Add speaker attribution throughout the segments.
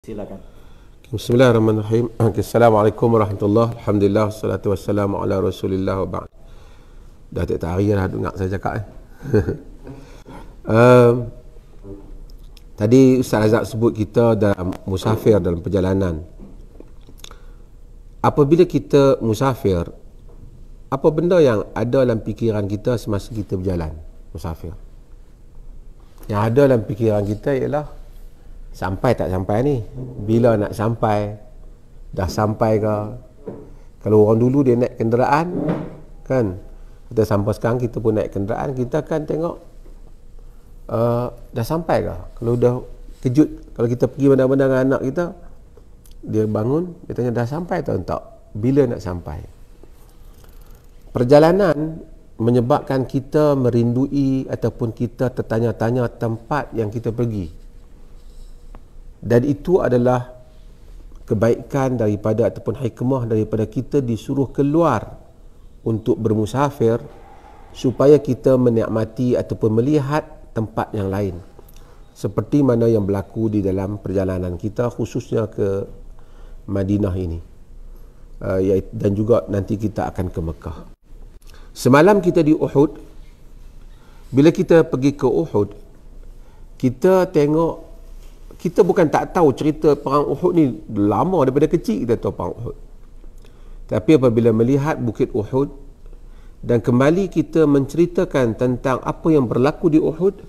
Speaker 1: Silakan.
Speaker 2: Bismillahirrahmanirrahim. Assalamualaikum warahmatullahi wabarakatuh. Alhamdulillah, wassalatu wassalamu ala rasulillah wa ba'd. Dah tak hari dah dengar saya cakap Tadi Ustaz Azab sebut kita dalam musafir, dalam perjalanan. Apabila kita musafir, apa benda yang ada dalam fikiran kita semasa kita berjalan musafir? Yang ada dalam fikiran kita ialah sampai tak sampai ni, bila nak sampai, dah sampai ke. Kalau orang dulu dia naik kenderaan kan, kita sampai sekarang kita pun naik kenderaan, kita akan tengok dah sampai ke. Kalau dah kejut, kalau kita pergi mana-mana dengan anak kita, dia bangun, dia tanya dah sampai atau tak, bila nak sampai. Perjalanan menyebabkan kita merindui ataupun kita tertanya-tanya tempat yang kita pergi. Dan itu adalah kebaikan daripada ataupun hikmah daripada kita disuruh keluar untuk bermusafir, supaya kita menikmati ataupun melihat tempat yang lain, seperti mana yang berlaku di dalam perjalanan kita khususnya ke Madinah ini, dan juga nanti kita akan ke Mekah. Semalam kita di Uhud. Bila kita pergi ke Uhud, kita tengok, kita bukan tak tahu cerita perang Uhud ni, lama daripada kecil kita tahu perang Uhud. Tapi apabila melihat Bukit Uhud dan kembali kita menceritakan tentang apa yang berlaku di Uhud,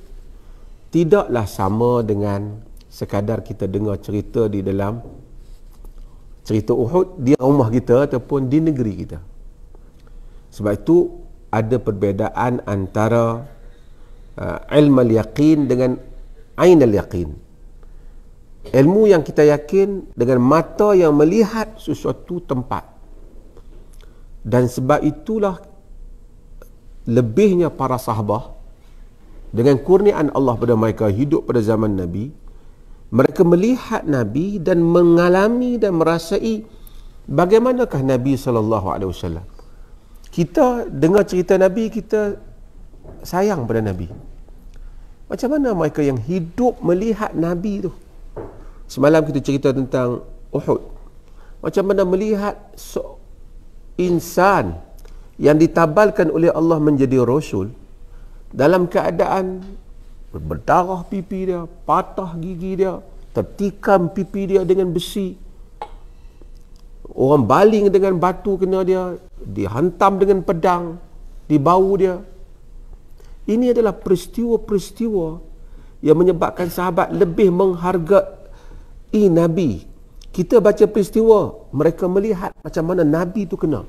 Speaker 2: tidaklah sama dengan sekadar kita dengar cerita di dalam cerita Uhud di rumah kita ataupun di negeri kita. Sebab itu ada perbezaan antara ilmu al-yaqin dengan ain al-yaqin. Ilmu yang kita yakin dengan mata yang melihat sesuatu tempat. Dan sebab itulah lebihnya para sahabat dengan kurniaan Allah pada mereka hidup pada zaman Nabi, mereka melihat Nabi dan mengalami dan merasai bagaimanakah Nabi SAW. Kita dengar cerita Nabi, kita sayang pada Nabi. Macam mana mereka yang hidup melihat Nabi tu? Semalam kita cerita tentang Uhud. Macam mana melihat insan yang ditabalkan oleh Allah menjadi Rasul dalam keadaan berdarah pipi dia, patah gigi dia, tertikam pipi dia dengan besi, orang baling dengan batu kena dia, dihantam dengan pedang di bau dia. Ini adalah peristiwa-peristiwa yang menyebabkan sahabat lebih menghargai Nabi. Kita baca peristiwa, mereka melihat macam mana Nabi itu kena.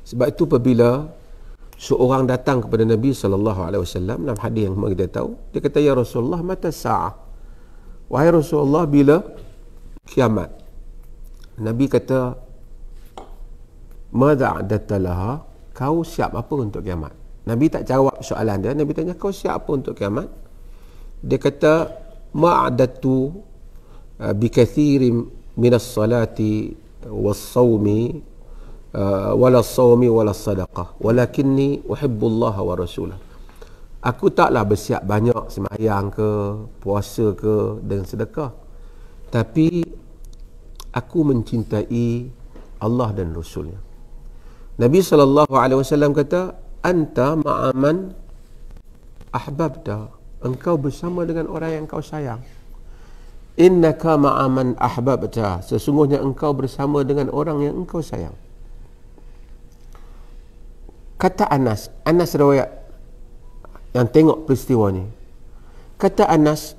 Speaker 2: Sebab itu apabila seorang datang kepada Nabi SAW dalam hadis yang kita tahu, dia kata, ya Rasulullah, mata sa'ah? Wahai Rasulullah, bila kiamat? Nabi kata, madza a'datta laha? Kau siap apa untuk kiamat? Nabi tak jawab soalan dia. Nabi tanya, kau siap apa untuk kiamat? Dia kata, ma'adatu bikathirin minas salati was-sawmi wala sawmi wala sadaqah walakinni uhibbullaha wa rasulah. Aku taklah bersiap banyak sembahyang ke, puasa ke dan sedekah, tapi aku mencintai Allah dan Rasulnya. Nabi SAW kata, anta ma'aman ahbabta. Engkau bersama dengan orang yang engkau sayang. Innaka ma'aman ahbabta. Sesungguhnya engkau bersama dengan orang yang engkau sayang. Kata Anas riwayat yang tengok peristiwa ni. Kata Anas,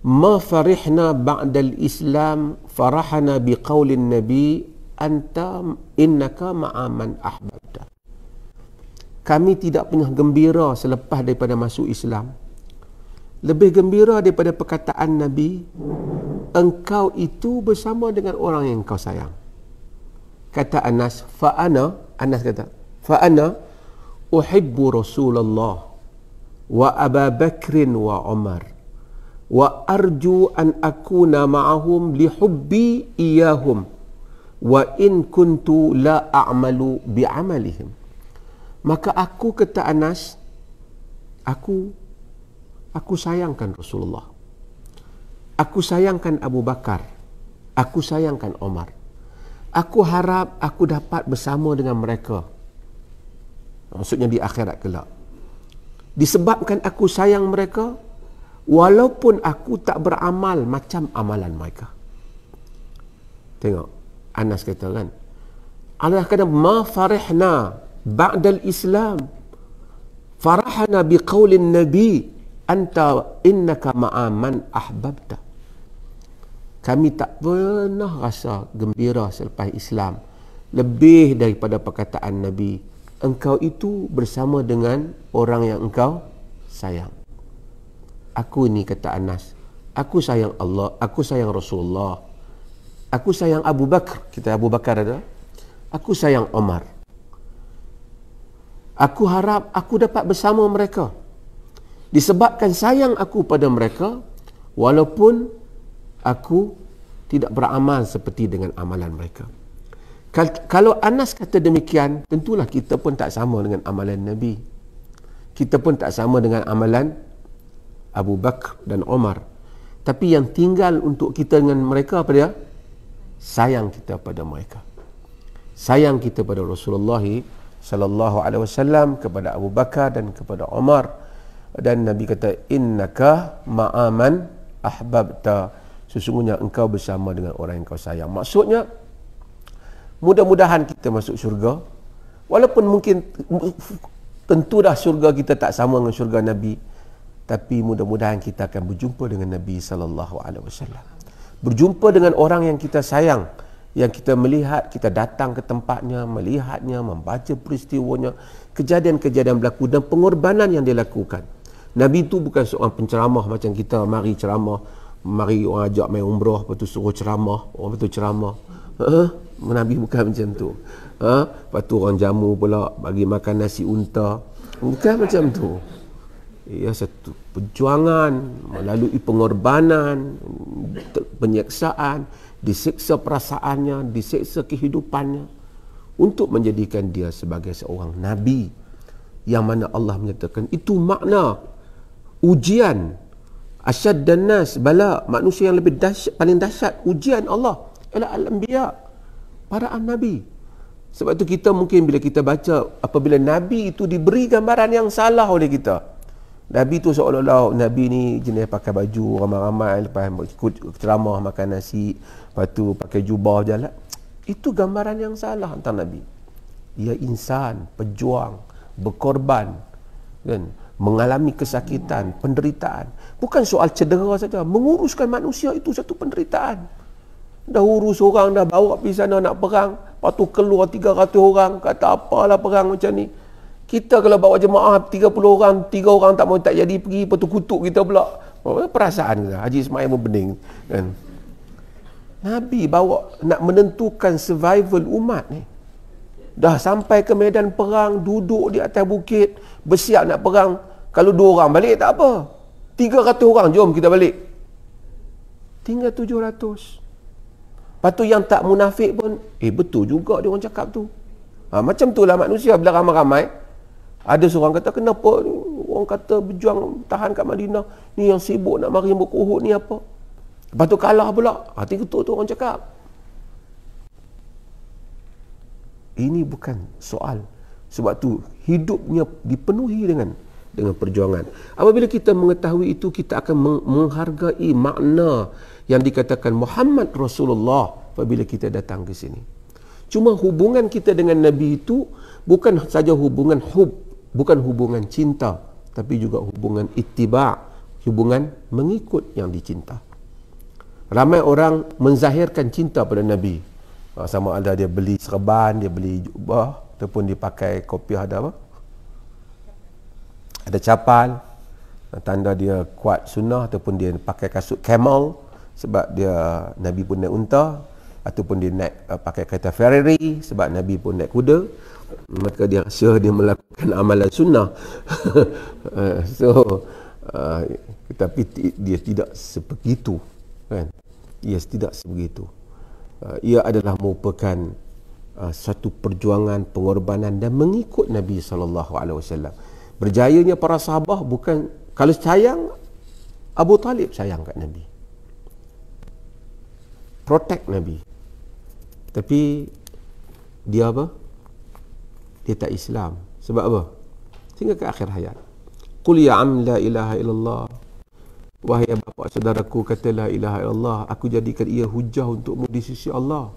Speaker 2: ma farihna ba'dal Islam farahana biqaulin Nabi anta innaka ma'aman ahbabta. Kami tidak pernah gembira selepas daripada masuk Islam, lebih gembira daripada perkataan Nabi, engkau itu bersama dengan orang yang engkau sayang. Kata Anas, Anas kata, fa'ana uhibbu Rasulullah wa Aba Bakrin wa Umar wa arju an akuna ma'ahum lihubbi iyahum wa in kuntu la a'malu bi'amalihim. Maka aku, kata Anas, aku sayangkan Rasulullah. Aku sayangkan Abu Bakar. Aku sayangkan Omar. Aku harap aku dapat bersama dengan mereka. Maksudnya di akhirat kelak. Disebabkan aku sayang mereka, walaupun aku tak beramal macam amalan mereka. Tengok, Anas kata kan, Allah kata, ma farihna ba'dal Islam, farahna biqaulin Nabi, anta innaka ma'aman ahbabta. Kami tak pernah rasa gembira selepas Islam lebih daripada perkataan Nabi, engkau itu bersama dengan orang yang engkau sayang. Aku ni, kata Anas, aku sayang Allah, aku sayang Rasulullah, aku sayang Abu Bakar. Kita Abu Bakar ada. Aku sayang Omar. Aku harap aku dapat bersama mereka. Disebabkan sayang aku pada mereka, walaupun aku tidak beramal seperti dengan amalan mereka. Kalau Anas kata demikian, tentulah kita pun tak sama dengan amalan Nabi. Kita pun tak sama dengan amalan Abu Bakar dan Omar. Tapi yang tinggal untuk kita dengan mereka apa dia? Sayang kita pada mereka. Sayang kita pada Rasulullah sallallahu alaihi wasallam, kepada Abu Bakar dan kepada Omar. Dan Nabi kata, innaka ma'aman ahbabta, sesungguhnya engkau bersama dengan orang yang kau sayang. Maksudnya, mudah-mudahan kita masuk syurga, walaupun mungkin tentu dah syurga kita tak sama dengan syurga Nabi, tapi mudah-mudahan kita akan berjumpa dengan Nabi sallallahu alaihi wasallam, berjumpa dengan orang yang kita sayang, yang kita melihat, kita datang ke tempatnya, melihatnya, membaca peristiwanya, kejadian-kejadian berlaku dan pengorbanan yang dia lakukan. Nabi itu bukan seorang penceramah macam kita, mari ceramah, mari orang ajak main umrah, lepas tu suruh ceramah, orang betul ceramah. Nabi bukan macam tu. Lepas tu orang jamu pula, bagi makan nasi unta. Bukan macam tu. Ia satu perjuangan, melalui pengorbanan, penyiksaan, disiksa perasaannya, disiksa kehidupannya, untuk menjadikan dia sebagai seorang Nabi, yang mana Allah menyatakan itu makna ujian. Asyad dan nas bala, manusia yang lebih dahsyat, paling dahsyat ujian Allah ialah al-anbiya, para nabi. Sebab tu kita mungkin bila kita baca, apabila Nabi itu diberi gambaran yang salah oleh kita, Nabi tu seolah-olah Nabi ni jenis pakai baju ramai-ramai, lepas ikut ceramah makan nasi, lepas tu pakai jubah jalan. Itu gambaran yang salah tentang Nabi. Dia insan, pejuang, berkorban, kan, mengalami kesakitan, penderitaan. Bukan soal cedera saja, menguruskan manusia itu satu penderitaan. Dah urus orang, dah bawa pergi sana nak perang, lepas tu keluar 300 orang, kata apalah perang macam ni. Kita kalau bawa jemaah 30 orang, 3 orang tak jadi pergi, lepas tu kutuk kita pula. Perasaan kita, Haji Ismail pun pening, kan. Nabi bawa nak menentukan survival umat ni. Dah sampai ke medan perang, duduk di atas bukit, bersiap nak perang. Kalau 2 orang balik tak apa, 300 orang, jom kita balik. Tinggal 700. Lepas tu yang tak munafik pun, betul juga dia orang cakap tu. Macam tu lah manusia bila ramai-ramai. Ada seorang kata, kenapa ni? Orang kata berjuang tahan kat Madinah, ni yang sibuk nak mari muka Uhud ni apa? Lepas tu kalah pula. Hati ketuk tu orang cakap. Ini bukan soal. Sebab tu hidupnya dipenuhi dengan perjuangan. Apabila kita mengetahui itu, kita akan menghargai makna yang dikatakan Muhammad Rasulullah apabila kita datang ke sini. Cuma hubungan kita dengan Nabi itu bukan saja hubungan bukan hubungan cinta, tapi juga hubungan ittiba', hubungan mengikut yang dicinta. Ramai orang menzahirkan cinta pada Nabi. Sama ada dia beli serban, dia beli jubah, ataupun dia pakai kopiah, ada apa? Ada capal, tanda dia kuat sunnah, ataupun dia pakai kasut camel sebab dia Nabi pun naik unta, ataupun dia naik pakai kereta Ferrari sebab Nabi pun naik kuda, maka dia rasa dia melakukan amalan sunnah. Tetapi dia tidak sebegitu, kan? Ia tidak sebegitu. Ia adalah merupakan satu perjuangan, pengorbanan dan mengikut Nabi SAW. Berjayanya para sahabat bukan, kalau sayang Abu Talib sayang kat Nabi, protect Nabi. Tapi dia apa? Dia tak Islam. Sebab apa? Sehingga ke akhir hayat. Qul ya am la ilaha illallah. Wahai bapa saudaraku, kata la ilaha illallah, aku jadikan ia hujah untukmu di sisi Allah.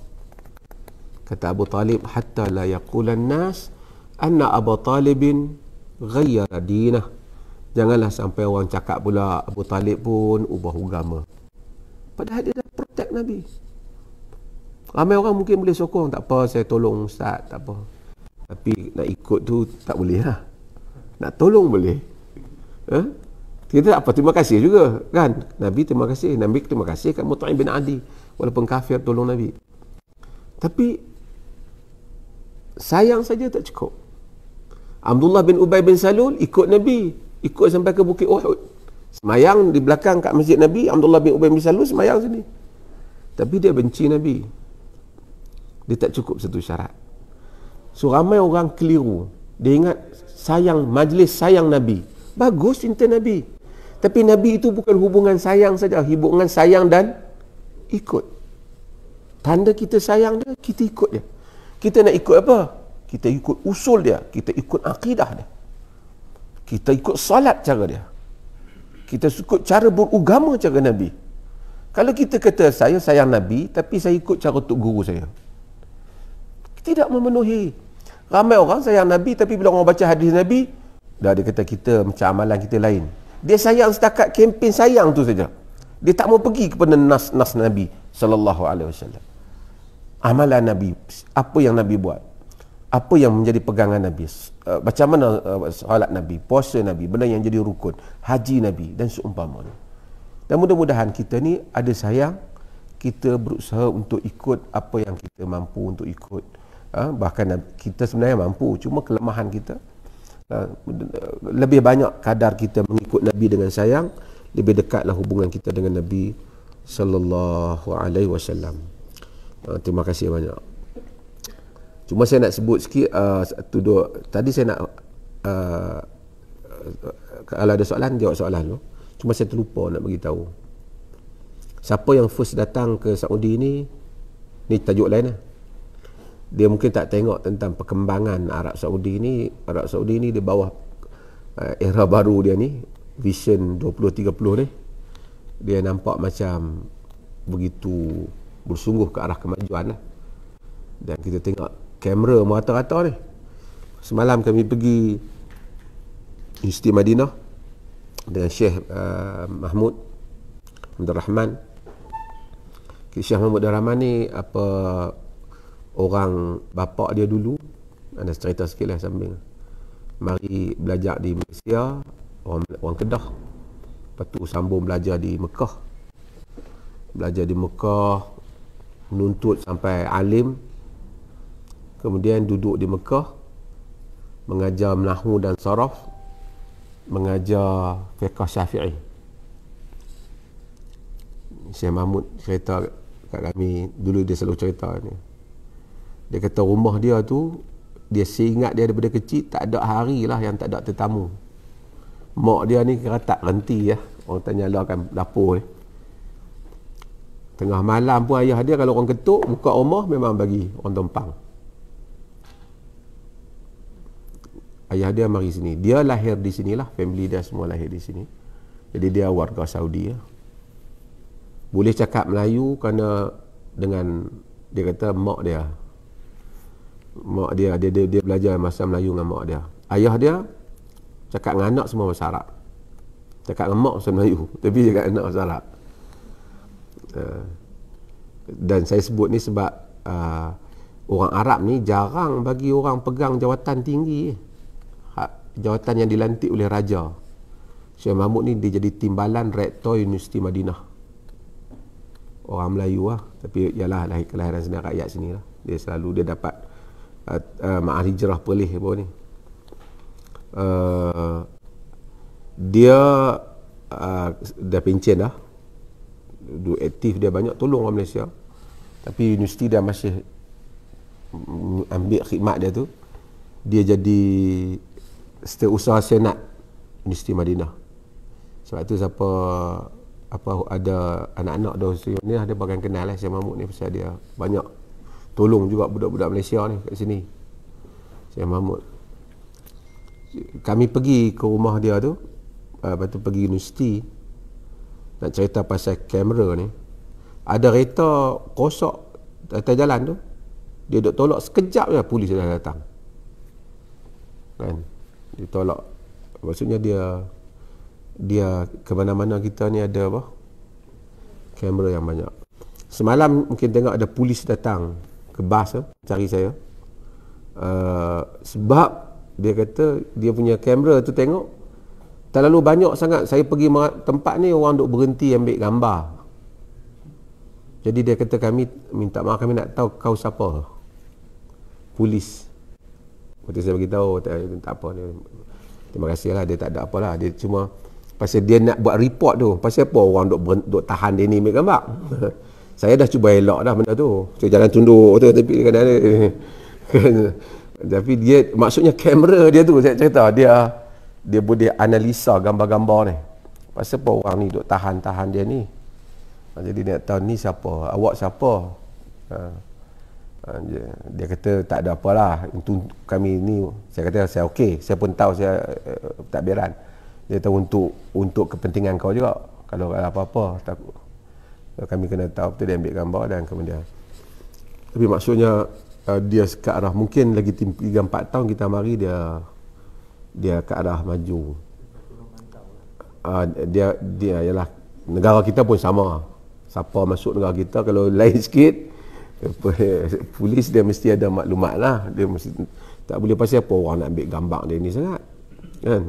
Speaker 2: Kata Abu Talib, hatta la yaqulan nas anna Abu Talibin ghayyara dinah. Janganlah sampai orang cakap pula Abu Talib pun ubah agama. Padahal dia dah protect Nabi. Ramai orang mungkin boleh sokong, tak apa saya tolong ustaz, tak apa. Tapi nak ikut tu tak boleh lah. Nak tolong boleh. Kita tak apa, terima kasih juga kan. Nabi terima kasih. Nabi terima kasih kat Mut'im bin Adi. Walaupun kafir tolong Nabi. Tapi sayang saja tak cukup. Abdullah bin Ubay bin Salul ikut Nabi. Ikut sampai ke Bukit Uhud. Semayang di belakang kat masjid Nabi. Abdullah bin Ubay bin Salul semayang sini. Tapi dia benci Nabi. Dia tak cukup satu syarat. So ramai orang keliru. Dia ingat sayang, majlis sayang Nabi. Bagus cinta Nabi. Tapi Nabi itu bukan hubungan sayang saja. Hubungan sayang dan ikut. Tanda kita sayang dia, kita ikut dia. Kita nak ikut apa? Kita ikut usul dia. Kita ikut akidah dia. Kita ikut salat cara dia. Kita ikut cara beragama cara Nabi. Kalau kita kata saya sayang Nabi, tapi saya ikut cara tok guru saya, tidak memenuhi. Ramai orang sayang Nabi, tapi bila orang baca hadis Nabi, dah dia kata kita macam amalan kita lain. Dia sayang setakat kempen sayang tu saja. Dia tak mau pergi kepada nas Nabi sallallahu alaihi wasallam. Amalan Nabi, apa yang Nabi buat, apa yang menjadi pegangan Nabi, macam mana solat Nabi, puasa Nabi, benda yang jadi rukun, haji Nabi dan seumpamanya. Dan mudah-mudahan kita ni ada sayang, kita berusaha untuk ikut apa yang kita mampu untuk ikut. Bahkan kita sebenarnya mampu, cuma kelemahan kita. Lebih banyak kadar kita mengikut Nabi dengan sayang, lebih dekatlah hubungan kita dengan Nabi sallallahu alaihi wasallam. Terima kasih banyak. Cuma saya nak sebut sikit satu dua. Tadi saya nak kalau ada soalan, jawab soalan dulu. Cuma saya terlupa nak bagi tahu. Siapa yang first datang ke Saudi ni tajuk lain lah. Dia mungkin tak tengok tentang perkembangan Arab Saudi ni. Arab Saudi ni di bawah era baru dia ni, Vision 2030 ni. Dia nampak macam begitu bersungguh ke arah kemajuan lah. Dan kita tengok kamera merata-rata ni. Semalam kami pergi Universiti Madinah dengan Syekh Mahmud Abdul Rahman. Syekh Mahmud Abdul Rahman ni apa, orang bapak dia dulu, ada cerita sikit lah samping, mari belajar di Malaysia, orang Kedah, lepas tu sambung belajar di Mekah, menuntut sampai alim, kemudian duduk di Mekah mengajar nahwu dan saraf, mengajar fiqh Syafi'i. Syekh Mahmud cerita kat kami dulu, dia selalu cerita ni. Dia kata rumah dia tu, dia seingat dia daripada kecil, tak ada hari lah yang tak ada tetamu. Mak dia ni kira tak renti ya. Orang tak nyalakan dapur ni. Tengah malam pun ayah dia kalau orang ketuk, buka rumah memang bagi orang tumpang. Ayah dia mari sini. Dia lahir di sinilah, family dia semua lahir di sini. Jadi dia warga Saudi ya. Boleh cakap Melayu kerana dengan, dia kata mak dia belajar bahasa Melayu dengan mak dia. Ayah dia cakap dengan anak semua bahasa Arab. Cakap dengan mak bahasa Melayu, tapi cakap dengan anak bahasa Arab. Dan saya sebut ni sebab orang Arab ni jarang bagi orang pegang jawatan tinggi, jawatan yang dilantik oleh raja. Syekh Mahmud ni dia jadi timbalan rektor Universiti Madinah. Orang Melayu lah, tapi ialah kelahiran sini, rakyat sini lah. Dia selalu dia dapat ma'al hijrah Perlis apa ni. Dia dah pencen dah, aktif, dia banyak tolong orang Malaysia, tapi universiti dia masih ambil khidmat dia tu. Dia jadi setiausaha senat Universiti Madinah. Sebab tu siapa ada anak-anak ni ada bagian kenal lah Syekh Mahmud ni, pasal dia banyak tolong juga budak-budak Malaysia ni kat sini. Syekh Mahmud, kami pergi ke rumah dia tu, lepas tu pergi universiti nak cerita pasal kamera ni. Ada kereta rosak atas jalan tu, dia duk tolak sekejap je polis dah datang kan. Dia tolak, maksudnya dia ke mana-mana kita ni ada apa, kamera yang banyak. Semalam mungkin tengok ada polis datang ke bas tu cari saya, sebab dia kata dia punya kamera tu tengok terlalu banyak sangat. Saya pergi tempat ni orang duk berhenti ambil gambar. Jadi dia kata kami minta maaf, kami nak tahu kau siapa. Polis. Lepas saya beritahu tak apa ni. Terima kasih lah, dia tak ada apalah. Dia cuma pasal dia nak buat report tu. Pasal apa orang duk tahan dia ni ambil gambar. Saya dah cuba elak dah benda tu. Saya jalan tunduk tu, tapi kadang-kadang tapi dia, maksudnya kamera dia tu, saya cerita dia boleh analisa gambar-gambar ni. Pasal apa orang ni duk tahan dia ni. Jadi dia nak tahu ni siapa, awak siapa. Dia kata tak ada apalah, untuk kami ni. Saya kata saya okey, saya pun tahu saya takbiran. Dia tahu untuk kepentingan kau juga. Kalau ada apa-apa takut, kami kena tahu betul dia ambil gambar dan kemudian. Tapi maksudnya dia ke arah, mungkin lagi 3-4 tahun kita mari dia ke arah maju. Dia ialah negara kita pun sama. Siapa masuk negara kita, kalau lain sikit polis dia mesti ada maklumat lah. Dia mesti tak boleh, pasal apa orang nak ambil gambar dia ni sangat kan.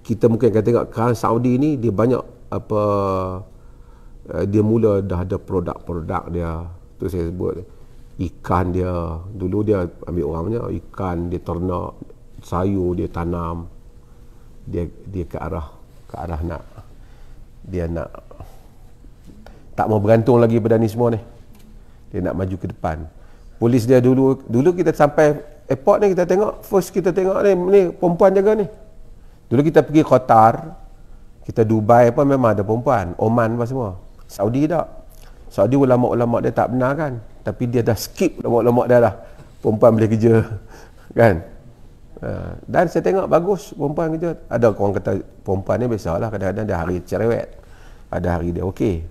Speaker 2: Kita mungkin akan tengok kerana Saudi ni dia banyak dia mula dah ada produk-produk dia tu. Saya sebut ikan dia, dulu dia ambil orang punya ikan, dia ternak, sayur dia tanam, dia ke arah nak, dia nak tak mau bergantung lagi pada ni semua ni, dia nak maju ke depan. Polis dia dulu kita sampai airport ni, kita tengok first, kita tengok ni perempuan jaga ni. Dulu kita pergi Qatar, kita Dubai apa, memang ada perempuan, Oman apa semua. Saudi tak. Saudi ulama-ulama dia tak benar kan, tapi dia dah skip ulama-ulama dia dah, perempuan boleh kerja kan. Dan saya tengok bagus perempuan kerja. Ada orang kata perempuan ni biasalah, kadang-kadang dia hari cerewet, ada hari dia okey.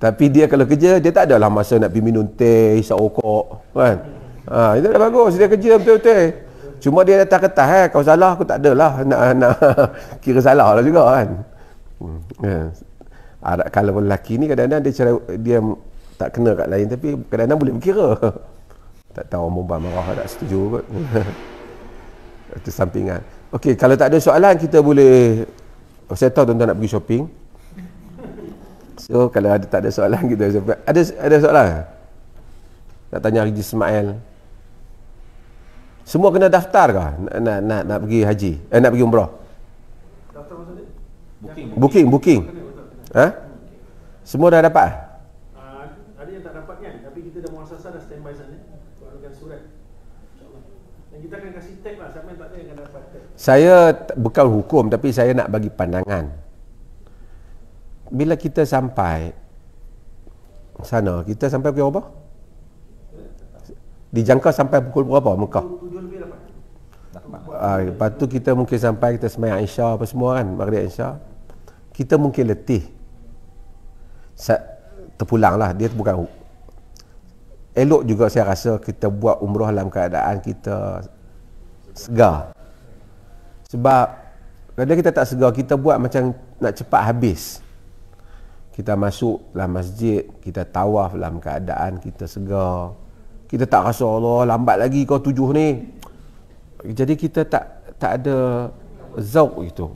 Speaker 2: Tapi dia kalau kerja, dia tak adalah masa nak pergi minum teh, hisap rokok kan. Itu dah bagus, dia kerja betul-betul. Cuma dia datang kertas, kau salah, aku tak adalah nak kira salah lah juga kan. Kalau lelaki ni kadang-kadang dia tak kena kat lain, tapi kadang-kadang boleh berkira. Tak tahu orang perempuan marah tak setuju kot. Itu sampingan. Okey, kalau tak ada soalan kita boleh, saya tahu tuan-tuan nak pergi shopping. So kalau tak ada soalan kita ada soalan? Nak tanya Haji Ismail. Semua kena daftar ke nak pergi haji? Nak pergi umrah? Daftar maksudnya? Booking. Semua dah dapat?
Speaker 1: Ada yang tak dapat kan, tapi kita dah muasasah dah standby sana. Keluarkan surat. InsyaAllah. Dan kita akan kasih tag lah, siapa yang tak ada yang akan dapat tag.
Speaker 2: Saya bukan hukum, tapi saya nak bagi pandangan. Bila kita sampai sana, kita sampai pukul berapa? Dijangka sampai pukul berapa Mekah?
Speaker 1: 7 lebih dapat.
Speaker 2: Lepas tu kita mungkin sampai, kita sembahyang Isya apa semua kan, Maghrib Isya. Kita mungkin letih, terpulang lah. Dia bukan elok juga, saya rasa kita buat umrah dalam keadaan kita segar. Sebab kalau kita tak segar, kita buat macam nak cepat habis. Kita masuk dalam masjid, kita tawaf dalam keadaan kita segar. Kita tak rasa Allah lambat lagi kau 7 ni. Jadi kita tak ada zauq itu.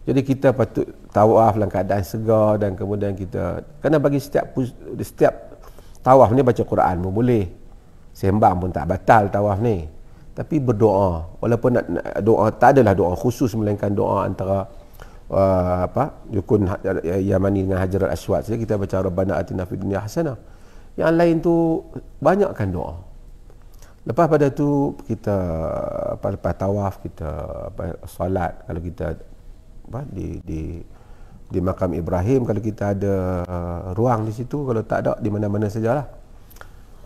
Speaker 2: Jadi kita patut tawaf dalam keadaan segar, dan kemudian kita kena bagi setiap tawaf ni baca Quran pun boleh. Sembang pun tak batal tawaf ni. Tapi berdoa, walaupun nak doa, tak adalah doa khusus melainkan doa antara Yukun Yamani dengan Hajar al-Aswad saja kita baca Rabbana atina fid dunya hasanah. Yang lain tu banyakkan doa. Lepas pada tu kita lepas tawaf kita solat, kalau kita di makam Ibrahim, kalau kita ada ruang di situ, kalau tak ada di mana-mana sajalah.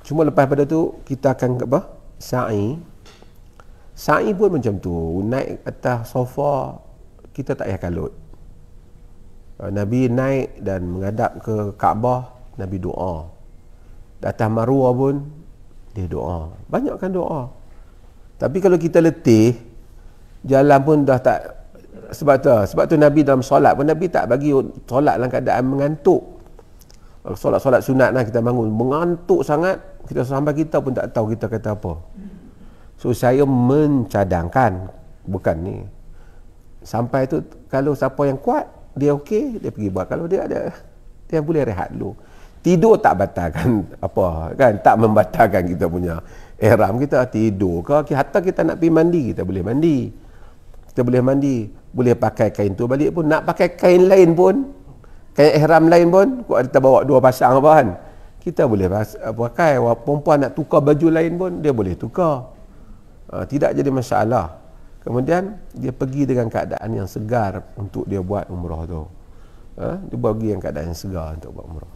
Speaker 2: Cuma lepas pada tu kita akan sa'i pun macam tu, naik atas sofa kita tak payah kalut. Nabi naik dan menghadap ke Kaabah, Nabi doa. Di atas Marwah pun dia doa. Banyakkan doa. Tapi kalau kita letih, jalan pun dah tak, sebab tu Nabi dalam solat pun Nabi tak bagi solat dalam keadaan mengantuk. Solat sunat lah, kita bangun mengantuk sangat, kita sampai kita pun tak tahu kita kata apa. So saya mencadangkan, bukan ni, sampai tu kalau siapa yang kuat dia okey, dia pergi buat. Kalau dia ada, dia boleh rehat dulu. Tidur tak batalkan apa kan, tak membatalkan kita punya ihram. Kita tidur ke, hatta kita nak pergi mandi, kita boleh mandi. Kita boleh mandi, boleh pakai kain tu balik pun. Nak pakai kain lain pun, kain ihram lain pun, kita bawa 2 pasang apa kan, kita boleh pakai. Perempuan nak tukar baju lain pun dia boleh tukar. Tidak jadi masalah. Kemudian dia pergi dengan keadaan yang segar untuk dia buat umrah tu. Dia bagi yang keadaan yang segar untuk buat umrah.